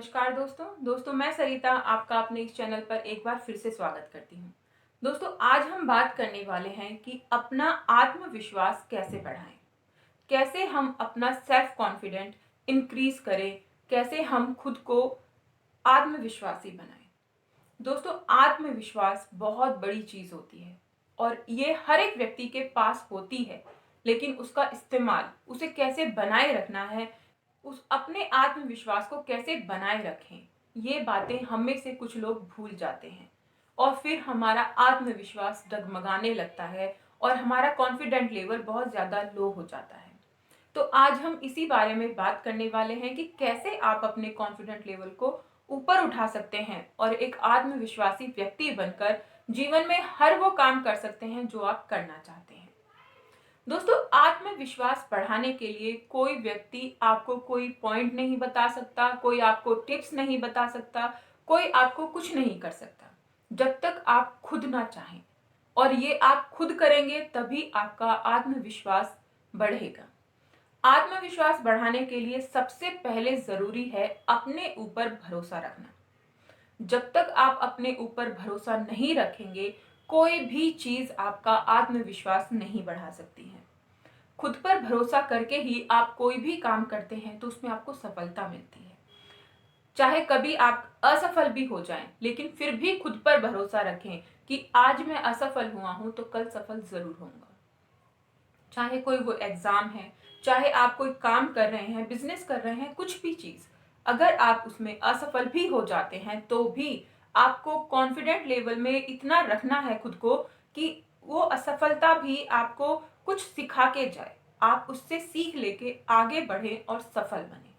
नमस्कार दोस्तों मैं सरिता आपका अपने इस चैनल पर एक बार फिर से स्वागत करती हूँ। दोस्तों आज हम बात करने वाले हैं कि अपना आत्मविश्वास कैसे बढ़ाएं, कैसे हम अपना सेल्फ कॉन्फिडेंट इंक्रीज करें, कैसे हम खुद को आत्मविश्वासी बनाएं। दोस्तों आत्मविश्वास बहुत बड़ी चीज होती है और ये हर एक व्यक्ति के पास होती है, लेकिन उसका इस्तेमाल उसे कैसे बनाए रखना है, उस अपने आत्मविश्वास को कैसे बनाए रखें, ये बातें हम में से कुछ लोग भूल जाते हैं और फिर हमारा आत्मविश्वास डगमगाने लगता है और हमारा कॉन्फिडेंट लेवल बहुत ज़्यादा लो हो जाता है। तो आज हम इसी बारे में बात करने वाले हैं कि कैसे आप अपने कॉन्फिडेंट लेवल को ऊपर उठा सकते हैं और एक आत्मविश्वासी व्यक्ति बनकर जीवन में हर वो काम कर सकते हैं जो आप करना चाहते हैं। दोस्तों आत्मविश्वास बढ़ाने के लिए कोई व्यक्ति आपको कोई पॉइंट नहीं बता सकता, कोई आपको टिप्स नहीं बता सकता, कोई आपको कुछ नहीं कर सकता जब तक आप खुद ना चाहें। और ये आप खुद करेंगे तभी आपका आत्मविश्वास बढ़ेगा। आत्मविश्वास बढ़ाने के लिए सबसे पहले जरूरी है अपने ऊपर भरोसा रखना। जब तक आप अपने ऊपर भरोसा नहीं रखेंगे, कोई भी चीज आपका आत्मविश्वास नहीं बढ़ा सकती है। खुद पर भरोसा करके ही आप कोई भी काम करते हैं तो उसमें आपको सफलता मिलती है। चाहे कभी आप असफल भी हो जाएं, लेकिन फिर भी खुद पर भरोसा रखें कि आज मैं असफल हुआ हूं तो कल सफल जरूर होऊंगा। चाहे कोई वो एग्जाम है, चाहे आप कोई काम कर रहे हैं, बिजनेस कर रहे हैं, कुछ भी चीज, अगर आप उसमें असफल भी हो जाते हैं तो भी आपको कॉन्फिडेंट लेवल में इतना रखना है खुद को कि वो असफलता भी आपको कुछ सिखा के जाए, आप उससे सीख लेके आगे बढ़े और सफल बने।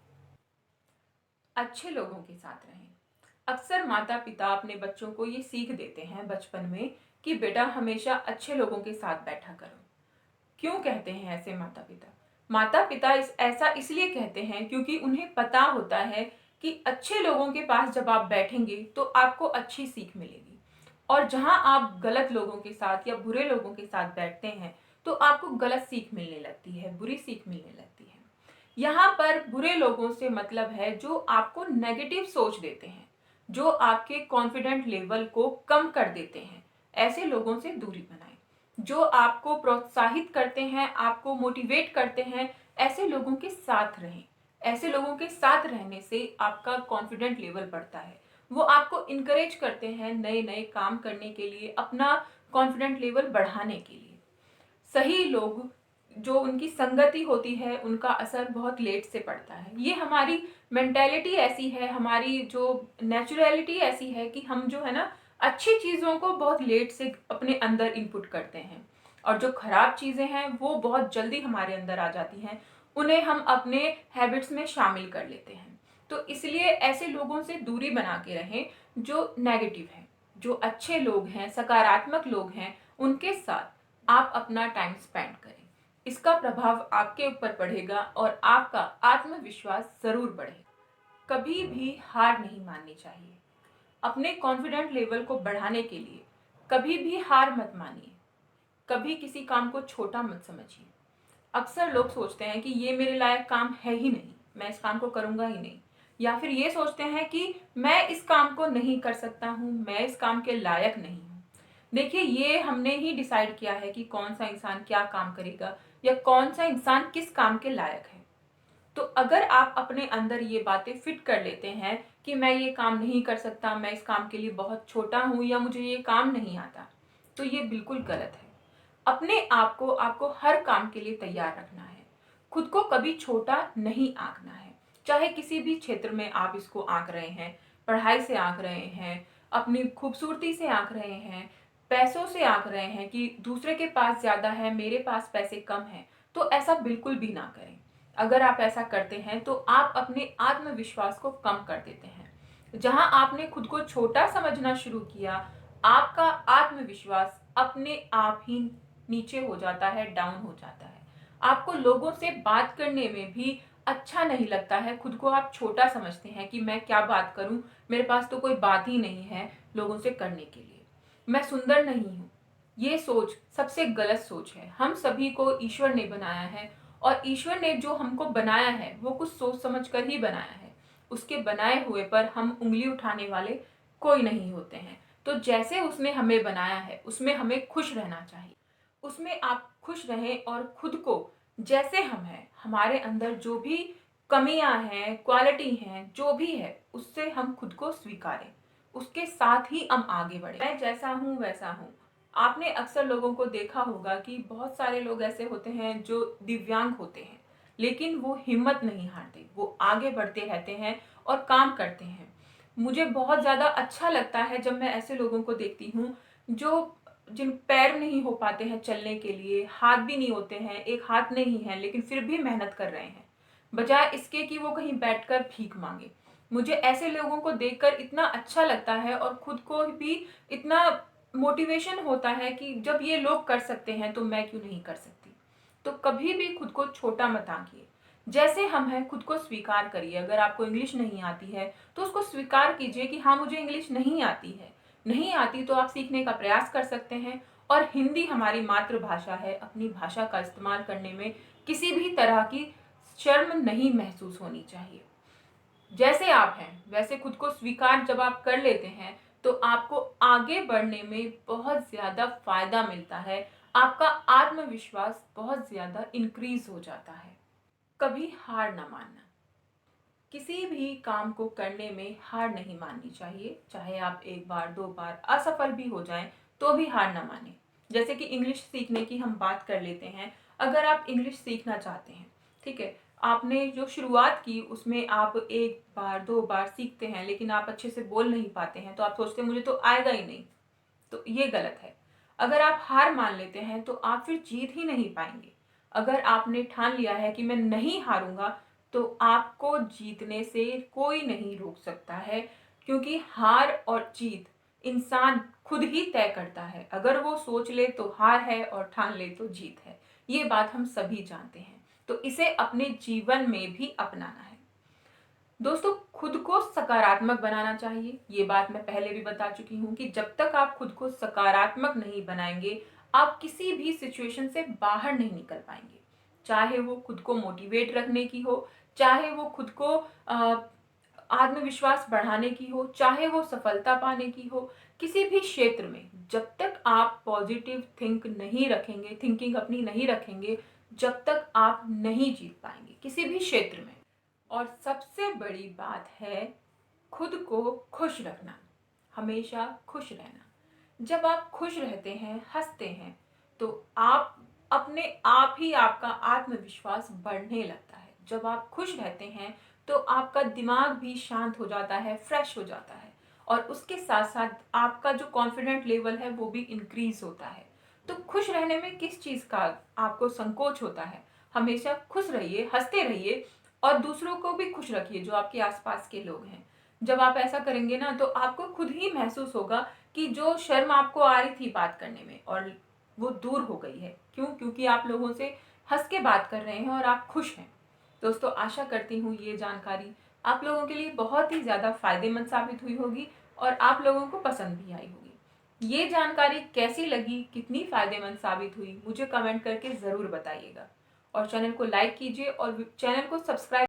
अच्छे लोगों के साथ रहें। अक्सर माता पिता अपने बच्चों को ये सीख देते हैं बचपन में कि बेटा हमेशा अच्छे लोगों के साथ बैठा करो। क्यों कहते हैं ऐसे माता पिता? माता पिता ऐसा इसलिए कहते हैं क्योंकि उन्हें पता होता है कि अच्छे लोगों के पास जब आप बैठेंगे तो आपको अच्छी सीख मिलेगी, और जहां आप गलत लोगों के साथ या बुरे लोगों के साथ बैठते हैं तो आपको गलत सीख मिलने लगती है, बुरी सीख मिलने लगती है। यहाँ पर बुरे लोगों से मतलब है जो आपको नेगेटिव सोच देते हैं, जो आपके कॉन्फिडेंट लेवल को कम कर देते हैं। ऐसे लोगों से दूरी बनाएं। जो आपको प्रोत्साहित करते हैं, आपको मोटिवेट करते हैं, ऐसे लोगों के साथ रहें। ऐसे लोगों के साथ रहने से आपका कॉन्फिडेंट लेवल बढ़ता है। वो आपको इनकरेज करते हैं नए नए काम करने के लिए, अपना कॉन्फिडेंट लेवल बढ़ाने के लिए। सही लोग जो उनकी संगति होती है उनका असर बहुत लेट से पड़ता है। ये हमारी मेंटेलिटी ऐसी है, हमारी जो नेचुरलिटी ऐसी है कि हम जो है ना, अच्छी चीज़ों को बहुत लेट से अपने अंदर इनपुट करते हैं और जो खराब चीज़ें हैं वो बहुत जल्दी हमारे अंदर आ जाती हैं, उन्हें हम अपने हैबिट्स में शामिल कर लेते हैं। तो इसलिए ऐसे लोगों से दूरी बना के रहें जो नेगेटिव हैं। जो अच्छे लोग हैं, सकारात्मक लोग हैं, उनके साथ आप अपना टाइम स्पेंड करें। इसका प्रभाव आपके ऊपर पड़ेगा और आपका आत्मविश्वास जरूर बढ़ेगा। कभी भी हार नहीं माननी चाहिए। अपने कॉन्फिडेंट लेवल को बढ़ाने के लिए कभी भी हार मत मानिए। कभी किसी काम को छोटा मत समझिए। अक्सर लोग सोचते हैं कि ये मेरे लायक काम है ही नहीं, मैं इस काम को करूंगा ही नहीं, या फिर ये सोचते हैं कि मैं इस काम को नहीं कर सकता हूँ, मैं इस काम के लायक नहीं हूँ। देखिए, ये हमने ही डिसाइड किया है कि कौन सा इंसान क्या काम करेगा या कौन सा इंसान किस काम के लायक है। तो अगर आप अपने अंदर ये बातें फिट कर लेते हैं कि मैं ये काम नहीं कर सकता, मैं इस काम के लिए बहुत छोटा हूँ या मुझे ये काम नहीं आता, तो ये बिल्कुल गलत है। अपने आप को आपको हर काम के लिए तैयार रखना है। खुद को कभी छोटा नहीं आंकना है। चाहे किसी भी क्षेत्र में आप इसको आंक रहे हैं, पढ़ाई से आंक रहे हैं, अपनी खूबसूरती से आंक रहे हैं, पैसों से आंक रहे हैं कि दूसरे के पास ज्यादा है, मेरे पास पैसे कम है, तो ऐसा बिल्कुल भी ना करें। अगर आप ऐसा करते हैं तो आप अपने आत्मविश्वास को कम कर देते हैं। जहां आपने खुद को छोटा समझना शुरू किया, आपका आत्मविश्वास अपने आप ही नीचे हो जाता है, डाउन हो जाता है। आपको लोगों से बात करने में भी अच्छा नहीं लगता है। खुद को आप छोटा समझते हैं कि मैं क्या बात करूं, मेरे पास तो कोई बात ही नहीं है लोगों से करने के लिए, मैं सुंदर नहीं हूं। ये सोच सबसे गलत सोच है। हम सभी को ईश्वर ने बनाया है और ईश्वर ने जो हमको बनाया है वो कुछ सोच समझ कर ही बनाया है। उसके बनाए हुए पर हम उंगली उठाने वाले कोई नहीं होते हैं। तो जैसे उसने हमें बनाया है उसमें हमें खुश रहना चाहिए, उसमें आप खुश रहें और खुद को जैसे हम हैं, हमारे अंदर जो भी कमियां हैं, क्वालिटी हैं, जो भी है, उससे हम खुद को स्वीकारें, उसके साथ ही हम आगे बढ़े। मैं जैसा हूँ वैसा हूँ। आपने अक्सर लोगों को देखा होगा कि बहुत सारे लोग ऐसे होते हैं जो दिव्यांग होते हैं, लेकिन वो हिम्मत नहीं हारते, वो आगे बढ़ते रहते हैं और काम करते हैं। मुझे बहुत ज़्यादा अच्छा लगता है जब मैं ऐसे लोगों को देखती हूँ जो जिन पैर नहीं हो पाते हैं चलने के लिए, हाथ भी नहीं होते हैं, एक हाथ नहीं है लेकिन फिर भी मेहनत कर रहे हैं, बजाय इसके कि वो कहीं बैठकर भीख मांगे। मुझे ऐसे लोगों को देखकर इतना अच्छा लगता है और खुद को भी इतना मोटिवेशन होता है कि जब ये लोग कर सकते हैं तो मैं क्यों नहीं कर सकती। तो कभी भी खुद को छोटा मत आंकिए, जैसे हम हैं खुद को स्वीकार करिए। अगर आपको इंग्लिश नहीं आती है तो उसको स्वीकार कीजिए कि हाँ, मुझे इंग्लिश नहीं आती है। नहीं आती तो आप सीखने का प्रयास कर सकते हैं। और हिंदी हमारी मातृभाषा है, अपनी भाषा का इस्तेमाल करने में किसी भी तरह की शर्म नहीं महसूस होनी चाहिए। जैसे आप हैं वैसे खुद को स्वीकार जब आप कर लेते हैं तो आपको आगे बढ़ने में बहुत ज़्यादा फायदा मिलता है, आपका आत्मविश्वास बहुत ज़्यादा इंक्रीज हो जाता है। कभी हार ना मानना, किसी भी काम को करने में हार नहीं माननी चाहिए। चाहे आप एक बार दो बार असफल भी हो जाएं तो भी हार ना माने। जैसे कि इंग्लिश सीखने की हम बात कर लेते हैं। अगर आप इंग्लिश सीखना चाहते हैं, ठीक है, आपने जो शुरुआत की उसमें आप एक बार दो बार सीखते हैं लेकिन आप अच्छे से बोल नहीं पाते हैं, तो आप सोचते हैं मुझे तो आएगा ही नहीं। तो ये गलत है। अगर आप हार मान लेते हैं तो आप फिर जीत ही नहीं पाएंगे। अगर आपने ठान लिया है कि मैं नहीं हारूंगा तो आपको जीतने से कोई नहीं रोक सकता है, क्योंकि हार और जीत इंसान खुद ही तय करता है। अगर वो सोच ले तो हार है और ठान ले तो जीत है। ये बात हम सभी जानते हैं, तो इसे अपने जीवन में भी अपनाना है। दोस्तों, खुद को सकारात्मक बनाना चाहिए। ये बात मैं पहले भी बता चुकी हूँ कि जब तक आप खुद को सकारात्मक नहीं बनाएंगे, आप किसी भी सिचुएशन से बाहर नहीं निकल पाएंगे। चाहे वो खुद को मोटिवेट रखने की हो, चाहे वो खुद को आत्मविश्वास बढ़ाने की हो, चाहे वो सफलता पाने की हो, किसी भी क्षेत्र में जब तक आप पॉजिटिव थिंकिंग अपनी नहीं रखेंगे, जब तक आप नहीं जीत पाएंगे किसी भी क्षेत्र में। और सबसे बड़ी बात है खुद को खुश रखना, हमेशा खुश रहना। जब आप खुश रहते हैं, हंसते हैं, तो आप अपने आप ही आपका आत्मविश्वास बढ़ने लगता है। जब आप खुश रहते हैं तो आपका दिमाग भी शांत हो जाता है, फ्रेश हो जाता है, और उसके साथ साथ आपका जो कॉन्फिडेंट लेवल है वो भी इंक्रीज होता है। तो खुश रहने में किस चीज़ का आपको संकोच होता है? हमेशा खुश रहिए, हंसते रहिए और दूसरों को भी खुश रखिए जो आपके आसपास के लोग हैं। जब आप ऐसा करेंगे ना तो आपको खुद ही महसूस होगा कि जो शर्म आपको आ रही थी बात करने में, और वो दूर हो गई है। क्यों? क्योंकि आप लोगों से हंस के बात कर रहे हैं और आप खुश हैं। दोस्तों, आशा करती हूँ ये जानकारी आप लोगों के लिए बहुत ही ज़्यादा फायदेमंद साबित हुई होगी और आप लोगों को पसंद भी आई होगी। ये जानकारी कैसी लगी, कितनी फायदेमंद साबित हुई, मुझे कमेंट करके ज़रूर बताइएगा। और चैनल को लाइक कीजिए और चैनल को सब्सक्राइब